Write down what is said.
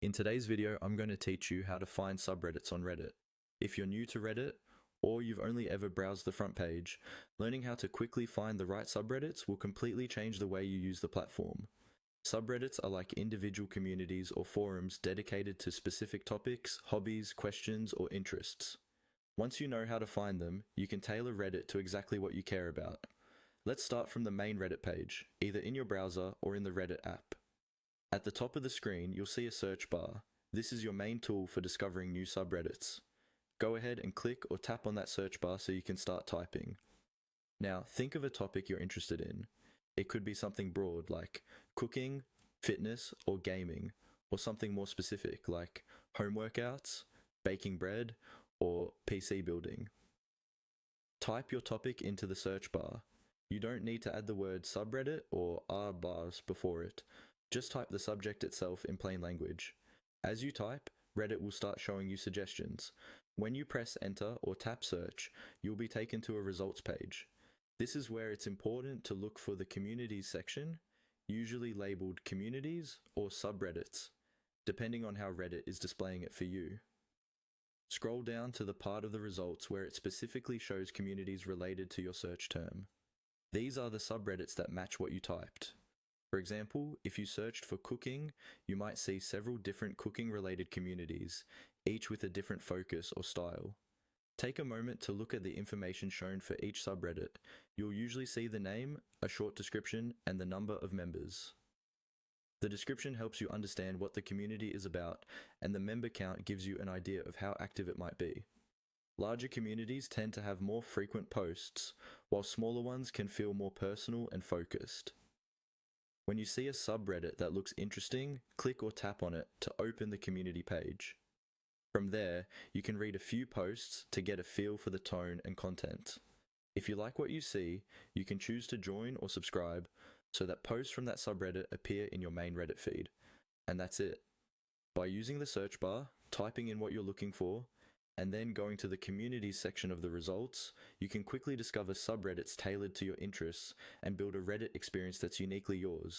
In today's video, I'm going to teach you how to find subreddits on Reddit. If you're new to Reddit, or you've only ever browsed the front page, learning how to quickly find the right subreddits will completely change the way you use the platform. Subreddits are like individual communities or forums dedicated to specific topics, hobbies, questions, or interests. Once you know how to find them, you can tailor Reddit to exactly what you care about. Let's start from the main Reddit page, either in your browser or in the Reddit app. At the top of the screen, you'll see a search bar. This is your main tool for discovering new subreddits. Go ahead and click or tap on that search bar so you can start typing. Now, think of a topic you're interested in. It could be something broad like cooking, fitness, or gaming, or something more specific like home workouts, baking bread, or PC building. Type your topic into the search bar. You don't need to add the word subreddit or R bars before it. Just type the subject itself in plain language. As you type, Reddit will start showing you suggestions. When you press enter or tap search, you'll be taken to a results page. This is where it's important to look for the communities section, usually labeled communities or subreddits, depending on how Reddit is displaying it for you. Scroll down to the part of the results where it specifically shows communities related to your search term. These are the subreddits that match what you typed. For example, if you searched for cooking, you might see several different cooking-related communities, each with a different focus or style. Take a moment to look at the information shown for each subreddit. You'll usually see the name, a short description, and the number of members. The description helps you understand what the community is about, and the member count gives you an idea of how active it might be. Larger communities tend to have more frequent posts, while smaller ones can feel more personal and focused. When you see a subreddit that looks interesting, click or tap on it to open the community page. From there, you can read a few posts to get a feel for the tone and content. If you like what you see, you can choose to join or subscribe so that posts from that subreddit appear in your main Reddit feed. And that's it. By using the search bar, typing in what you're looking for, and then going to the communities section of the results, you can quickly discover subreddits tailored to your interests and build a Reddit experience that's uniquely yours.